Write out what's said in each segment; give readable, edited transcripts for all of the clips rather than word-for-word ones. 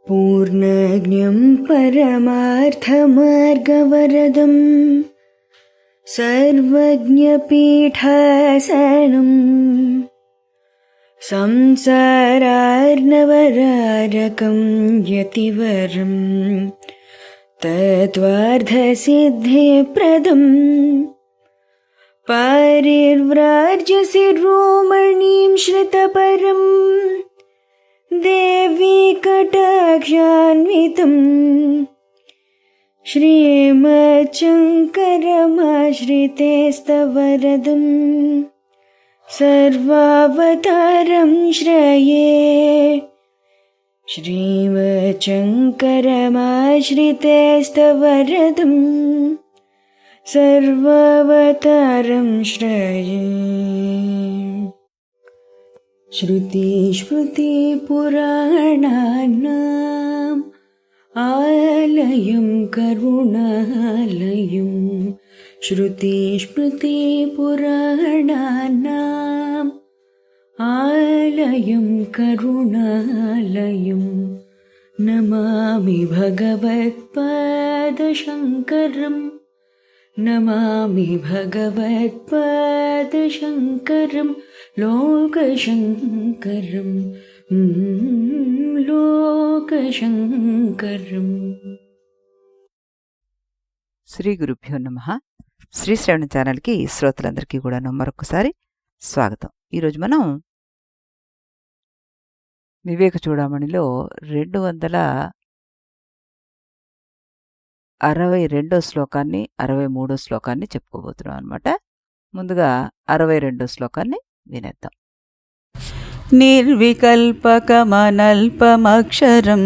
पूर्णज्ञं परमार्थमार्गवरदं सर्वज्ञपीठासनं संसारार्णवरारकं यतिवरं तत्त्वार्थसिद्धिप्रदम् पारिव्राज्यशिरोमणिं श्रितपरं देवी कटाक्षान्वितं श्रीमच्शङ्करमाश्रितेस्तवरदं सर्वावतारं श्रये। श्रीमच्शङ्करमाश्रितेस्तवरदं सर्वावतारं श्रये। श्रुतिस्मृतिपुराणानाम् आलयं करुणालयं श्रुतिस्मृतिपुराणानाम् आलयं करुणालयं नमामि भगवत्पादशङ्करम् नमामि भगवत्पादशङ्करं लोकशङ्करं लोकशङ्करम्। శ్రీ గురుభ్యో నమః. శ్రీ శ్రవణ ఛానల్కి శ్రోతలందరికీ కూడా మరొకసారి స్వాగతం. ఈరోజు మనం వివేక చూడామణిలో 262 శ్లోకాన్ని 63 శ్లోకాన్ని చెప్పుకోబోతున్నాం అనమాట. ముందుగా 62 శ్లోకాన్ని వినేద్దాం. నిర్వికల్పకమనల్పమక్షరం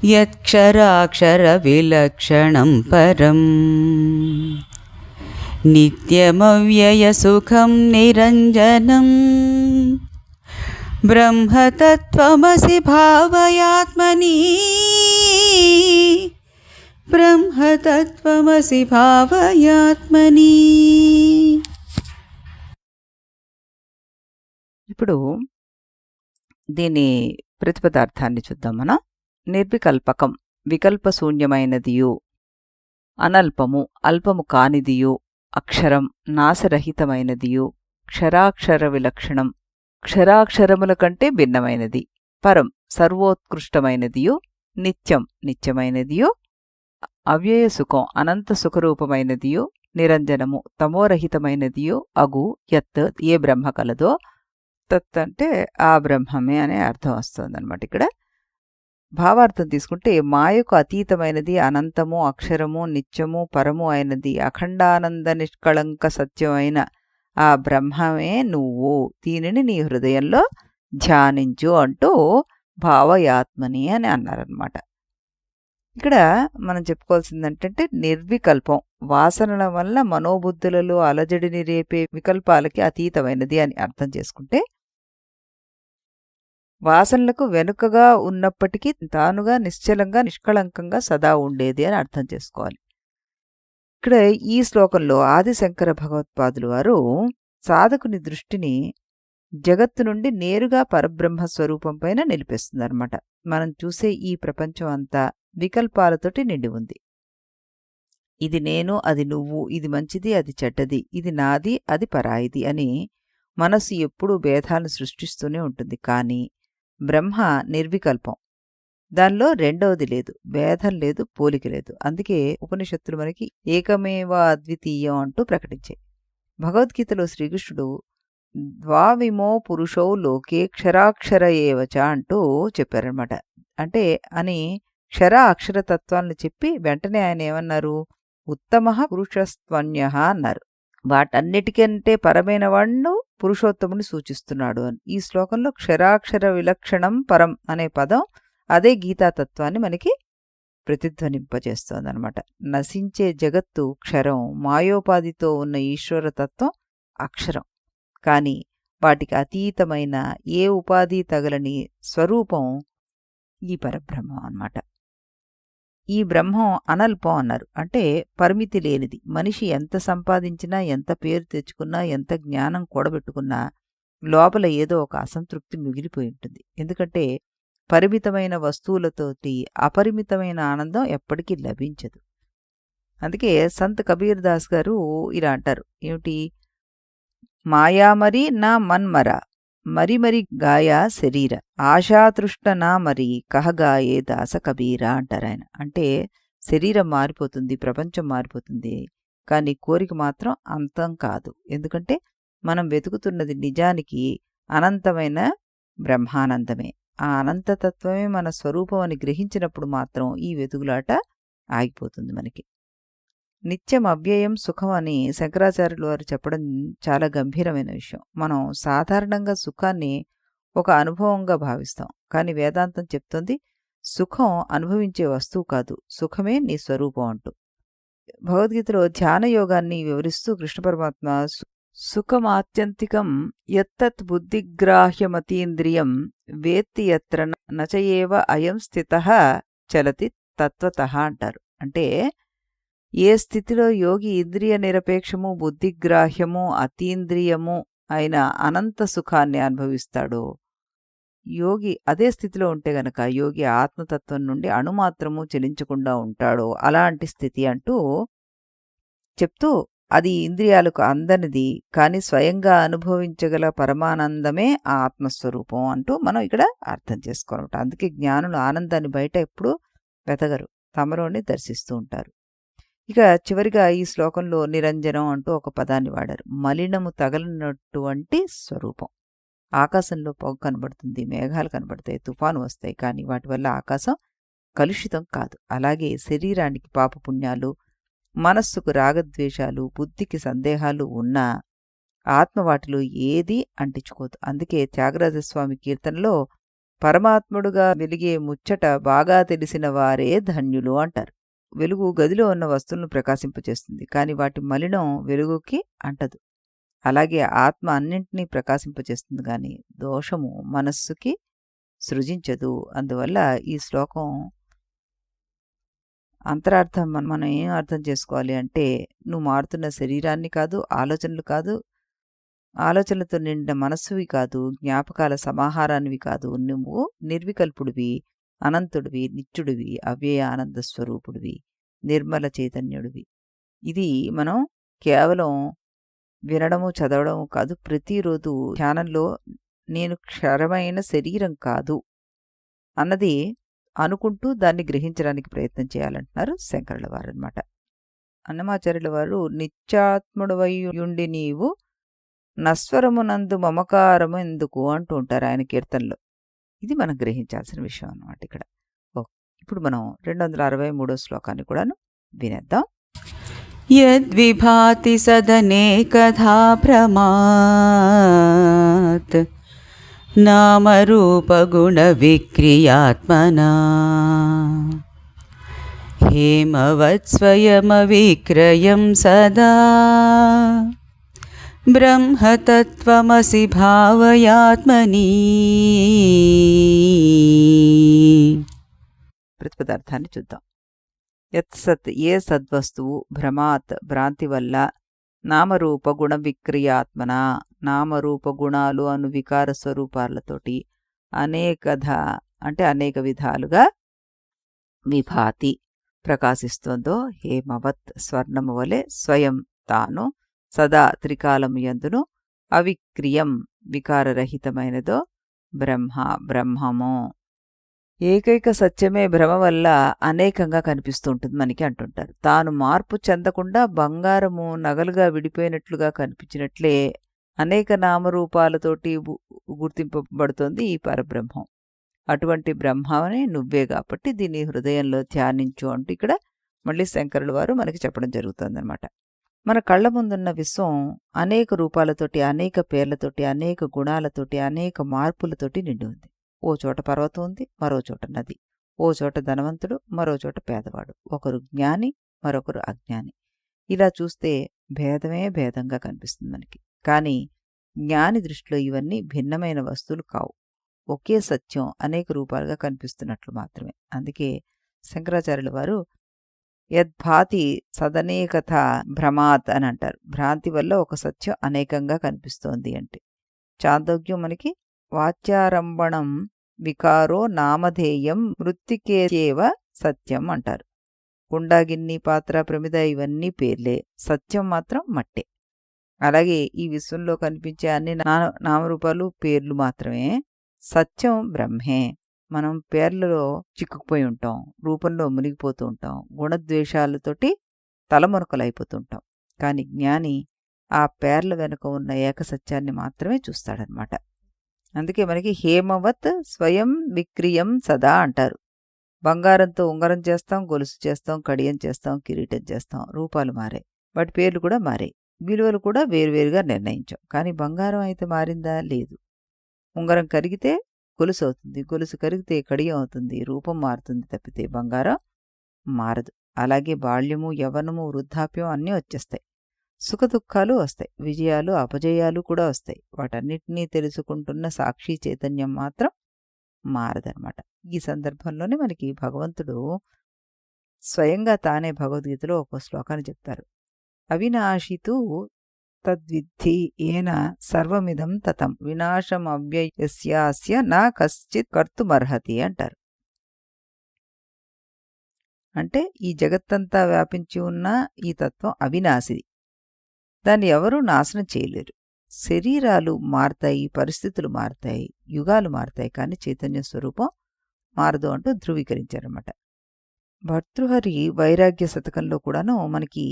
యత్క్షరాక్షర విలక్షణం పరం నిత్యమవ్యయ సుఖం నిరంజనం బ్రహ్మతత్వమసి భావయాత్మని బ్రహ్మతత్వమసి భావయాత్మని. ఇప్పుడు దీని ప్రతిపదార్థాన్ని చూద్దాం మనం. నిర్వికల్పకం వికల్పశూన్యమైనదియు, అనల్పము అల్పము కానిదియు, అక్షరం నాశరహితమైనదియు, క్షరాక్షర విలక్షణం క్షరాక్షరముల కంటే భిన్నమైనది, పరం సర్వోత్కృష్టమైనదియు, నిత్యం నిత్యమైనదియు, అవ్యయ సుఖం అనంత సుఖరూపమైనదియు, నిరంజనము తమోరహితమైనదియు అగు యత్ ఏ బ్రహ్మ కలదో తత్ అంటే ఆ బ్రహ్మమే అనే అర్థం వస్తుందన్నమాట. ఇక్కడ భావార్థం తీసుకుంటే మాయకు అతీతమైనది, అనంతము, అక్షరము, నిత్యము, పరము అయినది, అఖండానంద నిష్కళంక సత్యమైన ఆ బ్రహ్మమే నువ్వు, దీనిని నీ హృదయంలో ధ్యానించు అంటూ భావయాత్మని అని అన్నారనమాట. ఇక్కడ మనం చెప్పుకోవాల్సింది ఏంటంటే నిర్వికల్పం, వాసనల వల్ల మనోబుద్ధులలో అలజడిని రేపే వికల్పాలకి అతీతమైనది అని అర్థం చేసుకుంటే, వాసనలకు వెనుకగా ఉన్నప్పటికీ తానుగా నిశ్చలంగా నిష్కళంకంగా సదా ఉండేది అని అర్థం చేసుకోవాలి. ఇక్కడ ఈ శ్లోకంలో ఆదిశంకర భగవత్పాదులు వారు సాధకుని దృష్టిని జగత్తు నుండి నేరుగా పరబ్రహ్మ స్వరూపం పైన నిలిపేస్తుందన్నమాట. మనం చూసే ఈ ప్రపంచం అంతా వికల్పాలతోటి నిండి ఉంది. ఇది నేను, అది నువ్వు, ఇది మంచిది, అది చెడ్డది, ఇది నాది, అది పరాయిది అని మనసు ఎప్పుడూ భేదాలను సృష్టిస్తూనే ఉంటుంది. కానీ బ్రహ్మ నిర్వికల్పం, దానిలో రెండవది లేదు, భేదం లేదు, పోలిక లేదు. అందుకే ఉపనిషత్తులు మనకి ఏకమేవ అద్వితీయం అంటూ ప్రకటించాయి. భగవద్గీతలో శ్రీకృష్ణుడు ద్వావిమో పురుషో లోకే క్షరాక్షర ఏవచ అంటూ చెప్పారనమాట. అంటే అని క్షర అక్షరతత్వాలను చెప్పి వెంటనే ఆయన ఏమన్నారు, ఉత్తమ పురుషస్త్వన్య అన్నారు. వాటన్నిటికంటే పరమైన వాడు పురుషోత్తముని సూచిస్తున్నాడు అని. ఈ శ్లోకంలో క్షరాక్షర విలక్షణం పరం అనే పదం అదే గీతాతత్వాన్ని మనకి ప్రతిధ్వనింపజేస్తోందనమాట. నశించే జగత్తు క్షరం, మాయోపాధితో ఉన్న ఈశ్వరతత్వం అక్షరం. కానీ వాటికి అతీతమైన ఏ ఉపాధి తగలని స్వరూపం ఈ పరబ్రహ్మం అన్నమాట. ఈ బ్రహ్మం అనల్పం అన్నారు. అంటే పరిమితి లేనిది. మనిషి ఎంత సంపాదించినా, ఎంత పేరు తెచ్చుకున్నా, ఎంత జ్ఞానం కూడబెట్టుకున్నా లోపల ఏదో ఒక అసంతృప్తి మిగిలిపోయి ఉంటుంది. ఎందుకంటే పరిమితమైన వస్తువులతోటి అపరిమితమైన ఆనందం ఎప్పటికీ లభించదు. అందుకే సంత్ కబీర్ దాస్ గారు ఇలా అంటారు, ఏమిటి, మాయామరి నా మన్మర మరి మరి గాయా శరీర ఆశాతృష్ణ నా మరి కహగాయే దాస కబీరా అంటారు ఆయన. అంటే శరీరం మారిపోతుంది, ప్రపంచం మారిపోతుంది, కానీ కోరిక మాత్రం అంతం కాదు. ఎందుకంటే మనం వెతుకుతున్నది నిజానికి అనంతమైన బ్రహ్మానందమే. ఆ అనంతతత్వమే మన స్వరూపం అని గ్రహించినప్పుడు మాత్రం ఈ వెతుకులాట ఆగిపోతుంది మనకి. నిత్యం అవ్యయం సుఖం అని శంకరాచార్యులు వారు చెప్పడం చాలా గంభీరమైన విషయం. మనం సాధారణంగా సుఖాన్ని ఒక అనుభవంగా భావిస్తాం, కానీ వేదాంతం చెప్తుంది సుఖం అనుభవించే వస్తువు కాదు, సుఖమే నీ స్వరూపం అంటూ. భగవద్గీతలో ధ్యాన యోగాన్ని వివరిస్తూ కృష్ణ పరమాత్మ సుఖమాత్యంతికం యత్తత్ బుద్ధిగ్రాహ్యమతీంద్రియం వేత్తి యత్ర నచయేవ అయం స్థితః చలతి తత్వతః అంటారు. అంటే ఏ స్థితిలో యోగి ఇంద్రియ నిరపేక్షము, బుద్ధిగ్రాహ్యము, అతీంద్రియము అయిన అనంత సుఖాన్ని అనుభవిస్తాడో, యోగి అదే స్థితిలో ఉంటే గనక యోగి ఆత్మతత్వం నుండి అణుమాత్రము చెలించకుండా ఉంటాడో అలాంటి స్థితి అంటూ చెప్తూ, అది ఇంద్రియాలకు అందనిది కానీ స్వయంగా అనుభవించగల పరమానందమే ఆ ఆత్మస్వరూపం అంటూ మనం ఇక్కడ అర్థం చేసుకోవాలన్నమాట. అందుకే జ్ఞానులు ఆనందాన్ని బయట ఎప్పుడూ వెతగరు, తమలోని దర్శిస్తూ ఉంటారు. ఇక చివరిగా ఈ శ్లోకంలో నిరంజనం అంటూ ఒక పదాన్ని వాడారు. మలినము తగలనటువంటి స్వరూపం. ఆకాశంలో పొగ కనబడుతుంది, మేఘాలు కనబడతాయి, తుఫాను వస్తాయి, కానీ వాటి వల్ల ఆకాశం కలుషితం కాదు. అలాగే శరీరానికి పాపపుణ్యాలు, మనస్సుకు రాగద్వేషాలు, బుద్ధికి సందేహాలు ఉన్నా ఆత్మ వాటిలో ఏదీ అంటించుకోదు. అందుకే త్యాగరాజస్వామి కీర్తనలో పరమాత్ముడుగా వెలిగే ముచ్చట బాగా తెలిసిన వారే ధన్యులు అంటారు. వెలుగు గదిలో ఉన్న వస్తువులను ప్రకాశింపచేస్తుంది, కానీ వాటి మలినం వెలుగుకి అంటదు. అలాగే ఆత్మ అన్నింటినీ ప్రకాశింపచేస్తుంది, కానీ దోషము మనస్సుకి సృజించదు. అందువల్ల ఈ శ్లోకం అంతరార్థం మనం ఏం అర్థం చేసుకోవాలి అంటే, నువ్వు మారుతున్న శరీరాన్ని కాదు, ఆలోచనలు కాదు, ఆలోచనలతో నిండిన మనస్సువి కాదు, జ్ఞాపకాల సమాహారానివి కాదు, నువ్వు నిర్వికల్పుడివి, అనంతుడివి, నిత్యుడివి, అవ్యయ ఆనంద స్వరూపుడివి, నిర్మల చైతన్యుడివి. ఇది మనం కేవలం వినడము చదవడము కాదు, ప్రతిరోజు ధ్యానంలో నేను క్షరమైన శరీరం కాదు అన్నది అనుకుంటూ దాన్ని గ్రహించడానికి ప్రయత్నం చేయాలంటున్నారు శంకరుల వారు అనమాట. అన్నమాచార్యుల వారు నిత్యాత్ముడవయుండి నీవు నస్వరమునందు మమకారము ఎందుకు అంటూ ఉంటారు ఆయన కీర్తనలో. ఇది మనం గ్రహించాల్సిన విషయం అన్నమాట ఇక్కడ. ఇప్పుడు మనం 263వ శ్లోకాన్ని కూడాను వినేద్దాం. యద్విభాతి సదనేకధా భ్రమాత్ నామరూపగుణ విక్రియాత్మనా హేమవత్స్వయమవిక్రయం సదా బ్రహ్మతత్వమసి భావయాత్మని. ప్రతిపదార్థాన్ని చూద్దాం. యత్సత్ ఏ సద్వస్తువు భ్రమాత్ భ్రాంతి వల్ల నామరూప గుణ విక్రియాత్మన నామరూప గుణాలు అను వికార స్వరూపాలతోటి అనేకధ అంటే అనేక విధాలుగా విభాతి ప్రకాశిస్తోందో, హేమవత్ స్వర్ణము వలె స్వయం తాను సదా త్రికాలము యందును అవిక్రియం వికారరహితమైనదో బ్రహ్మ బ్రహ్మము. ఏకైక సత్యమే భ్రమ వల్ల అనేకంగా కనిపిస్తూ ఉంటుంది మనకి అంటుంటారు. తాను మార్పు చెందకుండా బంగారము నగలుగా విడిపోయినట్లుగా కనిపించినట్లే అనేక నామరూపాలతోటి గుర్తింపబడుతోంది ఈ పరబ్రహ్మం. అటువంటి బ్రహ్మనే నువ్వే కాబట్టి దీన్ని హృదయంలో ధ్యానించు అంటూ ఇక్కడ మళ్ళీ శంకరుల వారు మనకి చెప్పడం జరుగుతుందన్నమాట. మన కళ్ళ ముందున్న విశ్వం అనేక రూపాలతోటి, అనేక పేర్లతోటి, అనేక గుణాలతోటి, అనేక మార్పులతోటి నిండి ఉంది. ఓ చోట పర్వతం ఉంది, మరో చోట నది. ఓ చోట ధనవంతుడు, మరో చోట పేదవాడు. ఒకరు జ్ఞాని, మరొకరు అజ్ఞాని. ఇలా చూస్తే భేదమే భేదంగా కనిపిస్తుంది మనకి. కానీ జ్ఞాని దృష్టిలో ఇవన్నీ భిన్నమైన వస్తువులు కావు, ఒకే సత్యం అనేక రూపాలుగా కనిపిస్తున్నట్లు మాత్రమే. అందుకే శంకరాచార్యుల వారు యద్భాతి సదనేకథ భ్రమాత్ అని అంటారు. భ్రాంతి వల్ల ఒక సత్యం అనేకంగా కనిపిస్తోంది అంటే చాందోగ్యం మనకి వాచ్యారంభణం వికారో నామధేయం మృత్తికేవ సత్యం అంటారు. కుండ, గిన్ని, పాత్ర, ప్రమిద ఇవన్నీ పేర్లే, సత్యం మాత్రం మట్టే. అలాగే ఈ విశ్వంలో కనిపించే అన్ని నామరూపాలు పేర్లు మాత్రమే, సత్యం బ్రహ్మే. మనం పేర్లలో చిక్కుకుపోయి ఉంటాం, రూపంలో మునిగిపోతూ ఉంటాం, గుణద్వేషాలతోటి తలమునకలైపోతుంటాం. కానీ జ్ఞాని ఆ పేర్ల వెనుక ఉన్న ఏకసత్యాన్ని మాత్రమే చూస్తాడనమాట. అందుకే మనకి హేమవత్ స్వయం విక్రియం సదా అంటారు. బంగారంతో ఉంగరం చేస్తాం, గొలుసు చేస్తాం, కడియం చేస్తాం, కిరీటం చేస్తాం, రూపాలు మారాయి, వాటి పేర్లు కూడా మారాయి, విలువలు కూడా వేరువేరుగా నిర్ణయించాం. కానీ బంగారం అయితే మారిందా? లేదు. ఉంగరం కరిగితే గొలుసు అవుతుంది, గొలుసు కరిగితే కడియం అవుతుంది, రూపం మారుతుంది తప్పితే బంగారం మారదు. అలాగే బాల్యము, యవ్వనము, వృద్ధాప్యం అన్నీ వచ్చేస్తాయి, సుఖదుఖాలు వస్తాయి, విజయాలు అపజయాలు కూడా వస్తాయి. వాటన్నిటినీ తెలుసుకుంటున్న సాక్షి చైతన్యం మాత్రం మారదనమాట. ఈ సందర్భంలోనే మనకి భగవంతుడు స్వయంగా తానే భగవద్గీతలో ఒక శ్లోకాన్ని చెప్తారు. అవినాశితు తద్విద్ధి ఏన సర్వమిదం తతం వినాశం అవ్యయస్యాస్య నా కశ్చిత్ కర్తుమర్హతి అంటారు. అంటే ఈ జగత్తంతా వ్యాపించి ఉన్న ఈ తత్వం అవినాశిది, దాన్ని ఎవరూ నాశనం చేయలేరు. శరీరాలు మారతాయి, పరిస్థితులు మారతాయి, యుగాలు మారతాయి, కానీ చైతన్య స్వరూపం మారదు అంటూ ధృవీకరించారన్నమాట. భర్తృహరి వైరాగ్య శతకంలో కూడాను మనకి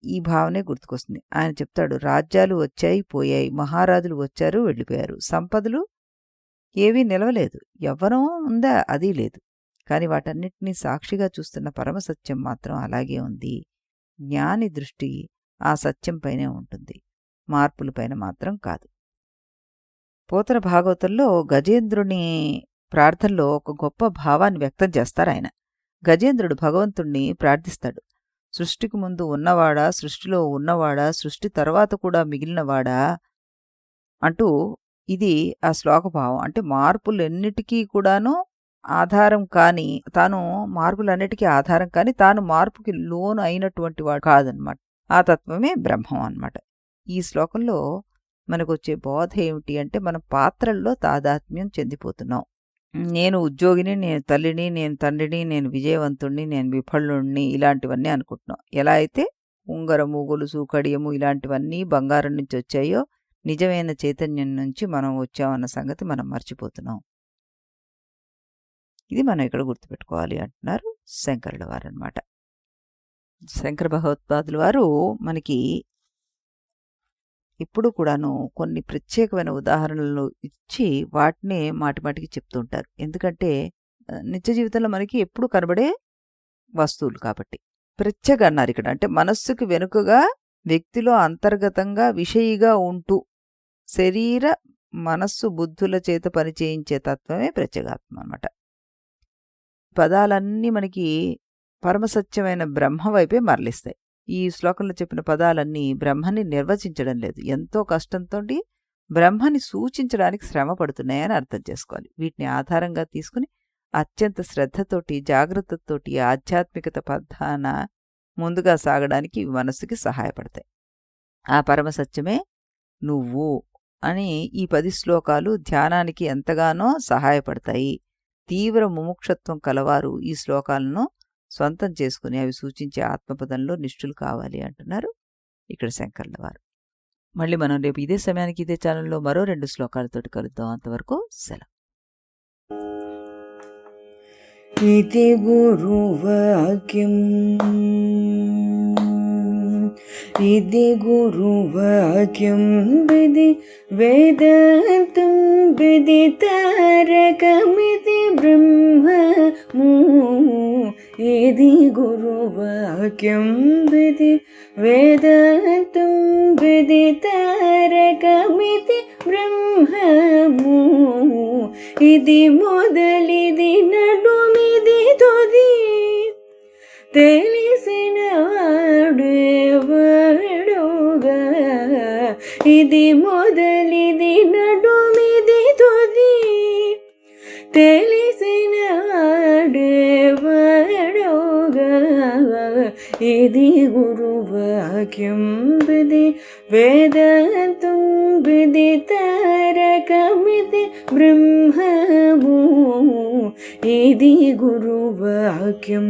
ఈ భావనే గుర్తుకొస్తుంది. ఆయన చెప్తాడు, రాజ్యాలు వచ్చాయి పోయాయి, మహారాజులు వచ్చారు వెళ్ళిపోయారు, సంపదలు ఏవీ నిలవలేదు, యవ్వనం ఉందా అది లేదు, కానీ వాటన్నిటినీ సాక్షిగా చూస్తున్న పరమసత్యం మాత్రం అలాగే ఉంది. జ్ఞాని దృష్టి ఆ సత్యం పైనే ఉంటుంది, మార్పులపైన మాత్రం కాదు. పోతన భాగవతంలో గజేంద్రుని ప్రార్థనలో ఒక గొప్ప భావాన్ని వ్యక్తం చేస్తారు ఆయన. గజేంద్రుడు భగవంతుణ్ణి ప్రార్థిస్తాడు, సృష్టికి ముందు ఉన్నవాడా, సృష్టిలో ఉన్నవాడా, సృష్టి తర్వాత కూడా మిగిలినవాడా అంటూ. ఇది ఆ శ్లోక భావం. అంటే మార్పులన్నిటికీ కూడాను ఆధారం కాని తాను, మార్పులన్నిటికీ ఆధారం కానీ తాను మార్పుకి లోను అయినటువంటి వాడు కాదనమాట. ఆ తత్వమే బ్రహ్మం అన్నమాట. ఈ శ్లోకంలో మనకు వచ్చే బోధ ఏమిటి అంటే, మన పాత్రల్లో తాదాత్మ్యం చెందిపోతున్నాం. నేను ఉద్యోగిని, నేను తల్లిని, నేను తండ్రిని, నేను విజయవంతుణ్ణి, నేను విఫలుణ్ణి, ఇలాంటివన్నీ అనుకుంటున్నాం. ఎలా అయితే ఉంగరము, గొలుసు, కడియము ఇలాంటివన్నీ బంగారం నుంచి వచ్చాయో, నిజమైన చైతన్యం నుంచి మనం వచ్చామన్న సంగతి మనం మర్చిపోతున్నాం. ఇది మనం ఇక్కడ గుర్తుపెట్టుకోవాలి అంటున్నారు శంకరుల వారు అనమాట. శంకర భగవత్పాదుల వారు మనకి ఇప్పుడు కూడాను కొన్ని ప్రత్యేకమైన ఉదాహరణలు ఇచ్చి వాటినే మాటిమాటికి చెప్తుంటారు. ఎందుకంటే నిత్య జీవితంలో మనకి ఎప్పుడు కనబడే వస్తువులు కాబట్టి. ప్రత్యేక అన్నారు ఇక్కడ. అంటే మనస్సుకు వెనుకగా వ్యక్తిలో అంతర్గతంగా విషయిగా ఉంటూ శరీర మనస్సు బుద్ధుల చేత పనిచేయించే తత్వమే ప్రత్యేగాత్మ అన్నమాట. పదాలన్నీ మనకి పరమసత్యమైన బ్రహ్మ వైపే మరలిస్తాయి. ఈ శ్లోకంలో చెప్పిన పదాలన్నీ బ్రహ్మని నిర్వచించడం లేదు, ఎంతో కష్టంతో బ్రహ్మని సూచించడానికి శ్రమ పడుతున్నాయని అర్థం చేసుకోవాలి. వీటిని ఆధారంగా తీసుకుని అత్యంత శ్రద్ధతోటి, జాగ్రత్తతోటి ఆధ్యాత్మికత పద్ధాన ముందుగా సాగడానికి మనస్సుకి సహాయపడతాయి. ఆ పరమసత్యమే నువ్వు అని ఈ 10 శ్లోకాలు ధ్యానానికి ఎంతగానో సహాయపడతాయి. తీవ్ర ముముక్షత్వం కలవారు ఈ శ్లోకాలను స్వంతం చేసుకుని అవి సూచించే ఆత్మపదంలో నిష్ఠులు కావాలి అంటున్నారు ఇక్కడ శంకర్ల వారు. మళ్ళీ మనం రేపు ఇదే సమయానికి ఇదే ఛానల్లో మరో 2 శ్లోకాలతోటి కలుద్దాం. అంతవరకు సెలవు. इति गुरुवाक्यम् इति गुरुवाक्यं विधि वेदान्तं विदितारकमिति ब्रह्ममु इति गुरुवाक्यं विधि वेदान्तं विदितारकमिति ब्रह्ममु इति मोदलिदि नडुमिदि तुदि తెలిసిన వాడేవాడుగా ఇది మొదలిది నడుమిది తుది తెలిసిన వాడేవాడుగా ఇది గురువాక్యం విధి వేదాంతం ఆదితారకమిది బ్రహ్మము ఇది గురువాక్యం